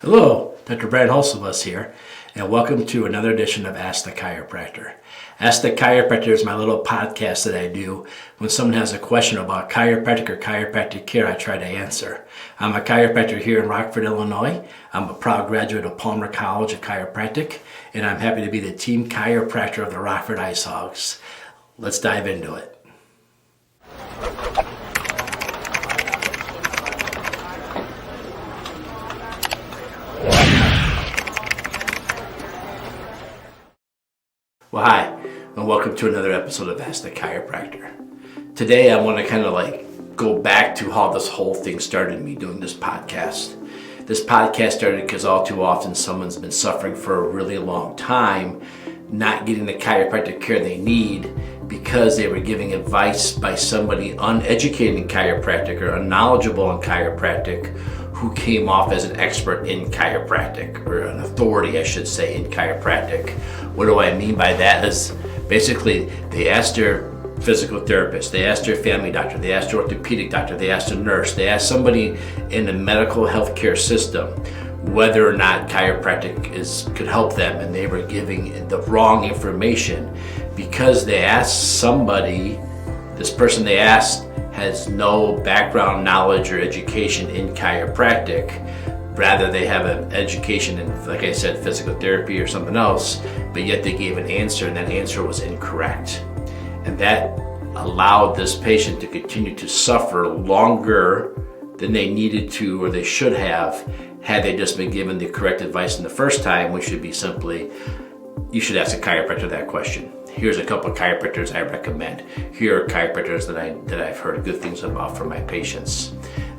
Hello, Dr. Brad Hulsebus here, and welcome to another edition of Ask the Chiropractor. Ask the Chiropractor is my little podcast that I do when someone has a question about chiropractic or chiropractic care. I try to answer. I'm a chiropractor here in Rockford, Illinois. I'm a proud graduate of Palmer College of Chiropractic, and I'm happy to be the team chiropractor of the Rockford Ice Hogs. Let's dive into it. Well, hi, and welcome to another episode of Ask the Chiropractor. Today, I want to kind of go back to how this whole thing started, me doing this podcast. This podcast started because all too often someone's been suffering for a really long time, not getting the chiropractic care they need because they were giving advice by somebody uneducated in chiropractic or unknowledgeable in chiropractic who came off as an expert in chiropractic, or an authority, I should say, in chiropractic. What do I mean by that is basically they asked their physical therapist, they asked their family doctor, they asked their orthopedic doctor, they asked a nurse, they asked somebody in the medical healthcare system whether or not chiropractic could help them, and they were giving the wrong information because they asked somebody, this person they asked has no background knowledge or education in chiropractic. Rather, they have an education in, like I said, physical therapy or something else, but yet they gave an answer and that answer was incorrect. And that allowed this patient to continue to suffer longer than they needed to or they should have had they just been given the correct advice in the first time, which should be simply, you should ask a chiropractor that question. Here's a couple of chiropractors I recommend. Here are chiropractors that I've heard good things about for my patients.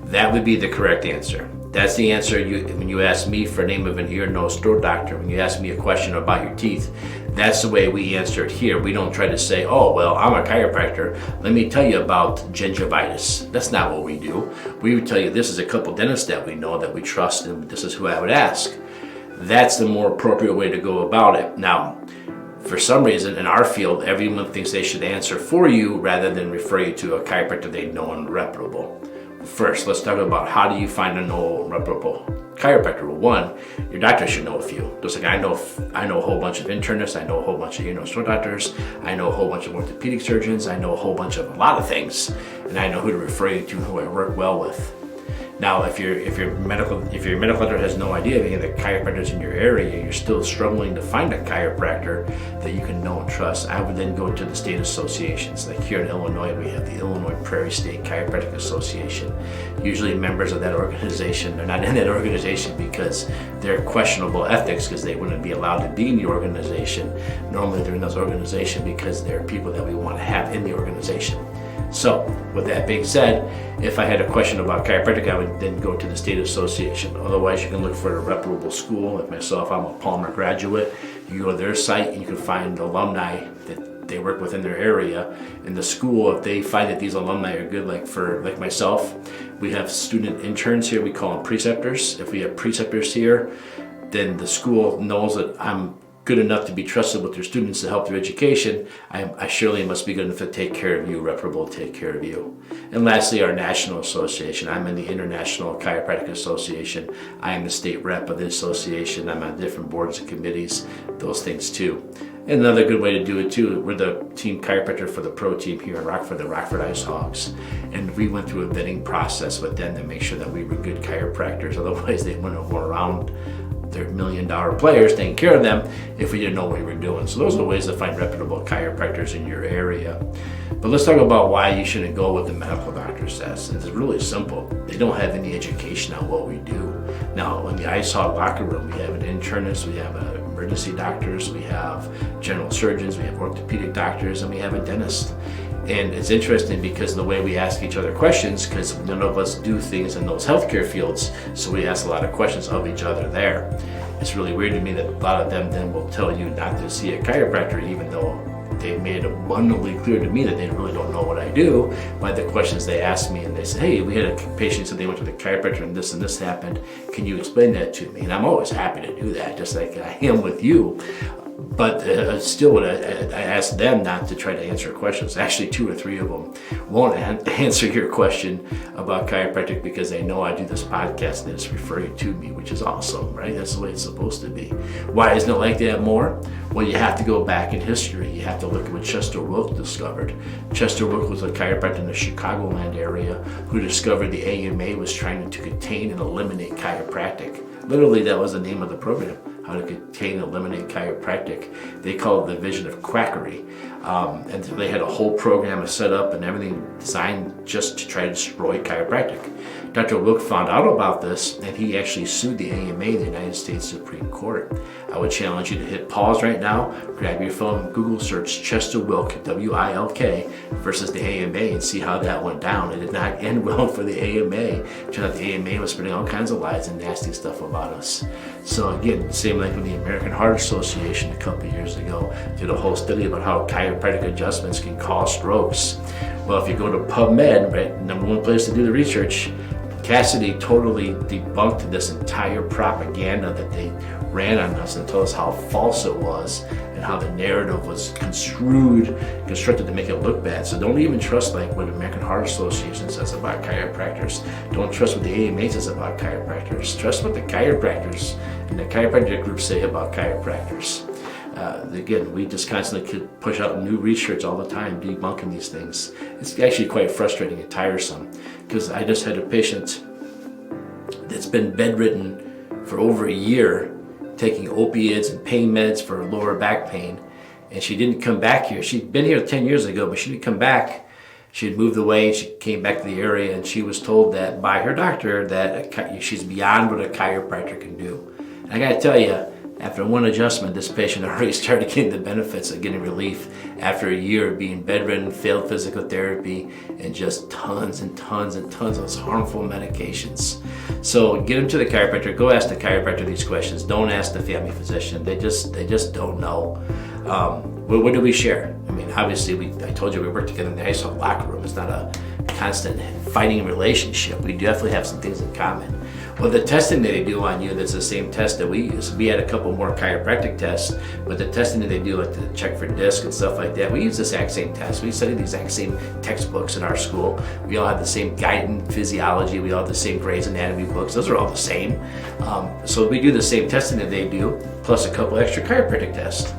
That would be the correct answer. That's the answer when you ask me for a name of an ear, nose, throat doctor, when you ask me a question about your teeth, that's the way we answer it here. We don't try to say, oh, well, I'm a chiropractor. Let me tell you about gingivitis. That's not what we do. We would tell you this is a couple dentists that we know that we trust, and this is who I would ask. That's the more appropriate way to go about it. Now, for some reason in our field, everyone thinks they should answer for you rather than refer you to a chiropractor they know and reputable. First, let's talk about how do you find a reputable chiropractor. Well, one, your doctor should know a few. Just like I know a whole bunch of internists, I know a whole bunch of ear, nose, throat doctors, I know a whole bunch of orthopedic surgeons, I know a lot of things, and I know who to refer you to, who I work well with. Now, if your medical doctor has no idea of any of the chiropractors in your area, you're still struggling to find a chiropractor that you can know and trust, I would then go to the state associations. Like here in Illinois, we have the Illinois Prairie State Chiropractic Association. Usually members of that organization, they're not in that organization because they're questionable ethics because they wouldn't be allowed to be in the organization. Normally they're in those organizations because they're people that we want to have in the organization. So, with that being said, if I had a question about chiropractic, I would then go to the state association. Otherwise, you can look for a reputable school. Like myself, I'm a Palmer graduate. You go to their site and you can find alumni that they work with in their area. In the school, if they find that these alumni are good, like myself, we have student interns here. We call them preceptors. If we have preceptors here, then the school knows that I'm good enough to be trusted with their students to help their education. I surely must be good enough to take care of you, reputable to take care of you. And lastly, our national association. I'm in the International Chiropractic Association. I am the state rep of the association. I'm on different boards and committees, those things too. And another good way to do it too, we're the team chiropractor for the pro team here in Rockford, the Rockford Ice Hogs. And we went through a vetting process with them to make sure that we were good chiropractors. Otherwise, they wouldn't have gone around their $1 million players taking care of them if we didn't know what we were doing. So those are ways to find reputable chiropractors in your area. But let's talk about why you shouldn't go with the medical doctor says. It's really simple. They don't have any education on what we do. Now, in the Ice Hog locker room, we have an internist, we have emergency doctors, we have general surgeons, we have orthopedic doctors, and we have a dentist. And it's interesting because the way we ask each other questions, because none of us do things in those healthcare fields, so we ask a lot of questions of each other there. It's really weird to me that a lot of them then will tell you not to see a chiropractor, even though they made it abundantly clear to me that they really don't know what I do by the questions they asked me. And they said, hey, we had a patient said they went to the chiropractor and this happened. Can you explain that to me? And I'm always happy to do that, just like I am with you. But still, I asked them not to try to answer questions. Actually, 2 or 3 of them won't answer your question about chiropractic because they know I do this podcast and they just refer you to me, which is awesome, right? That's the way it's supposed to be. Why isn't it like that more? Well, you have to go back in history. You have to look at what Chester Wilk discovered. Chester Wilk was a chiropractor in the Chicagoland area who discovered the AMA was trying to contain and eliminate chiropractic. Literally, that was the name of the program, how to contain and eliminate chiropractic. They called it the vision of quackery. And they had a whole program set up and everything designed just to try to destroy chiropractic. Dr. Wilk found out about this and he actually sued the AMA, the United States Supreme Court. I would challenge you to hit pause right now, grab your phone, Google search Chester Wilk, W-I-L-K, versus the AMA and see how that went down. It did not end well for the AMA. It turned out the AMA was spreading all kinds of lies and nasty stuff about us. So again, same like with the American Heart Association a couple of years ago, did a whole study about how chiropractic adjustments can cause strokes. Well, if you go to PubMed, right, number one place to do the research, Cassidy totally debunked this entire propaganda that they ran on us and told us how false it was and how the narrative was constructed to make it look bad. So don't even trust like what American Heart Association says about chiropractors. Don't trust what the AMA says about chiropractors. Trust what the chiropractors and the chiropractic group say about chiropractors. Again, we just constantly push out new research all the time, debunking these things. It's actually quite frustrating and tiresome because I just had a patient that's been bedridden for over a year, taking opiates and pain meds for lower back pain, and she didn't come back here. She'd been here 10 years ago, but she didn't come back. She had moved away and she came back to the area and she was told that by her doctor that she's beyond what a chiropractor can do. And I gotta tell you, after one adjustment, this patient already started getting the benefits of getting relief after a year of being bedridden, failed physical therapy, and just tons and tons and tons of those harmful medications. So get them to the chiropractor. Go ask the chiropractor these questions. Don't ask the family physician. They just don't know. What do we share? I mean, obviously, I told you we work together in the ISO locker room. It's not a constant fighting relationship. We definitely have some things in common. Well, the testing that they do on you, that's the same test that we use. We had a couple more chiropractic tests, but the testing that they do, like to check for disc and stuff like that, we use the exact same test. We study the exact same textbooks in our school. We all have the same guidance physiology. We all have the same Gray's Anatomy books. Those are all the same. So we do the same testing that they do, plus a couple extra chiropractic tests.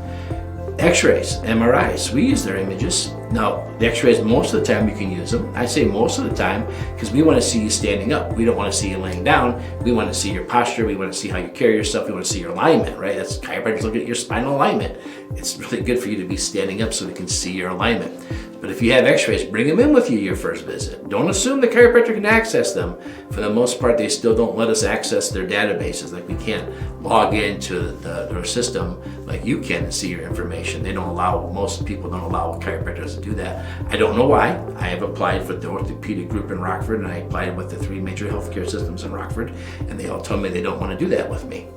X-rays, MRIs, we use their images. Now, the X-rays, most of the time you can use them. I say most of the time because we want to see you standing up. We don't want to see you laying down. We want to see your posture. We want to see how you carry yourself. We want to see your alignment, right? That's chiropractors look at your spinal alignment. It's really good for you to be standing up so we can see your alignment. But if you have X-rays, bring them in with you your first visit. Don't assume the chiropractor can access them. For the most part, they still don't let us access their databases. Like we can't log into their system like you can and see your information. Most people don't allow chiropractors to do that. I don't know why. I have applied for the orthopedic group in Rockford and I applied with the 3 major healthcare systems in Rockford and they all told me they don't want to do that with me.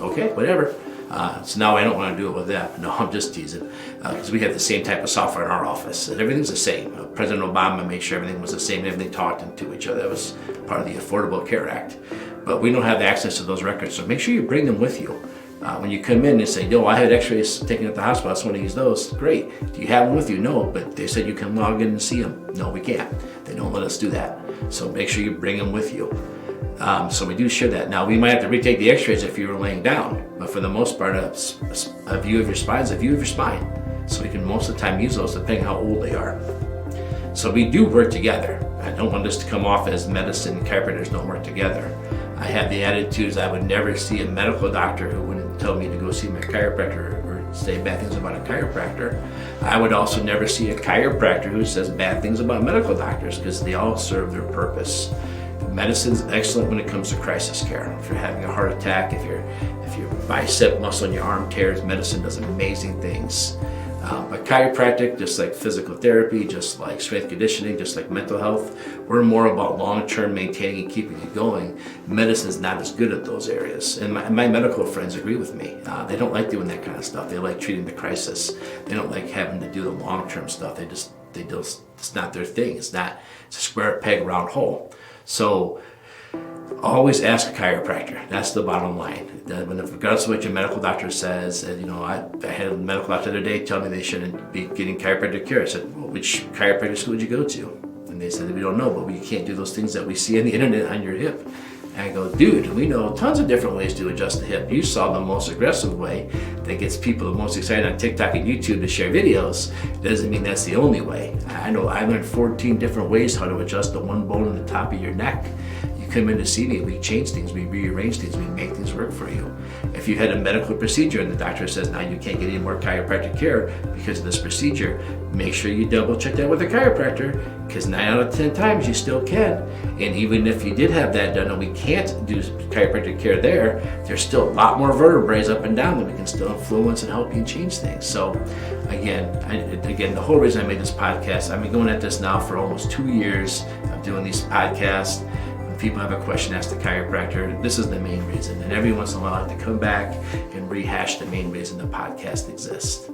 Okay, whatever. So now I don't want to do it with them. No, I'm just teasing. Because we have the same type of software in our office. And everything's the same. President Obama made sure everything was the same. Everything talked to each other. That was part of the Affordable Care Act. But we don't have access to those records. So make sure you bring them with you. When you come in and say, no, I had x-rays taken at the hospital. I just want to use those. Great. Do you have them with you? No, but they said you can log in and see them. No, we can't. They don't let us do that. So make sure you bring them with you. So we do share that. Now, we might have to retake the x-rays if you were laying down, but for the most part, a view of your spine is a view of your spine. So we can most of the time use those depending how old they are. So we do work together. I don't want this to come off as medicine and chiropractors don't work together. I have the attitudes I would never see a medical doctor who wouldn't tell me to go see my chiropractor or say bad things about a chiropractor. I would also never see a chiropractor who says bad things about medical doctors because they all serve their purpose. Medicine's excellent when it comes to crisis care. If you're having a heart attack, if your bicep muscle in your arm tears, medicine does amazing things. But chiropractic, just like physical therapy, just like strength conditioning, just like mental health, we're more about long-term maintaining and keeping it going. Medicine's not as good at those areas. And my medical friends agree with me. They don't like doing that kind of stuff. They like treating the crisis. They don't like having to do the long-term stuff. It's not their thing. It's a square peg, round hole. So Always ask a chiropractor. That's the bottom line. Regardless of what your medical doctor says, I had a medical doctor the other day tell me they shouldn't be getting chiropractic care. I said, well, which chiropractic school did you go to? And they said, we don't know, but we can't do those things that we see on the internet on your hip. And I go, dude, we know tons of different ways to adjust the hip. You saw the most aggressive way that gets people the most excited on TikTok and YouTube to share videos. Doesn't mean that's the only way. I know I learned 14 different ways how to adjust the one bone in the top of your neck. Come in to see me, we change things, we rearrange things, we make things work for you. If you had a medical procedure and the doctor says now you can't get any more chiropractic care because of this procedure, make sure you double check that with a chiropractor, because 9 out of 10 times you still can. And even if you did have that done and we can't do chiropractic care there, there's still a lot more vertebrae up and down that we can still influence and help you change things. So again, the whole reason I made this podcast, I've been going at this now for almost 2 years of doing these podcasts. People have a question, ask the chiropractor. This is the main reason. And every once in a while I like to come back and rehash the main reason the podcast exists.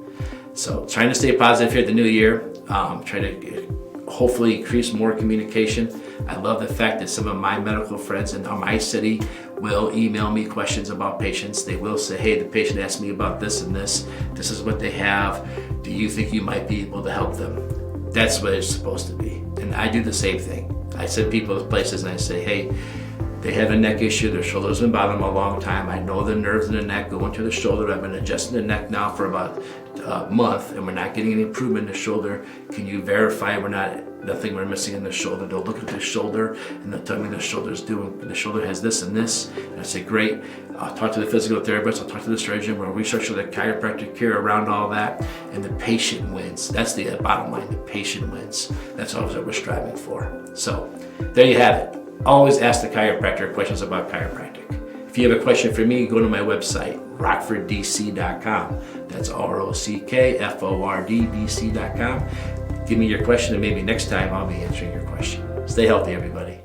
So trying to stay positive here at the new year, trying to hopefully increase more communication. I love the fact that some of my medical friends in my city will email me questions about patients. They will say, hey, the patient asked me about this and this. This is what they have. Do you think you might be able to help them? That's what it's supposed to be. And I do the same thing. I send people to places and I say, hey, they have a neck issue, their shoulder's been bothering them a long time. I know the nerves in the neck go into the shoulder. I've been adjusting the neck now for about a month and we're not getting any improvement in the shoulder. Can you verify nothing we're missing in the shoulder? They'll look at the shoulder and they'll tell me the shoulder has this and this. And I say, great. I'll talk to the physical therapist, I'll talk to the surgeon, we'll restructure the chiropractic care around all that, and the patient wins. That's the bottom line, the patient wins. That's always what we're striving for. So there you have it. Always ask the chiropractor questions about chiropractic. If you have a question for me, go to my website, rockforddc.com. That's ROCKFORDDC.com. Give me your question and maybe next time I'll be answering your question. Stay healthy, everybody.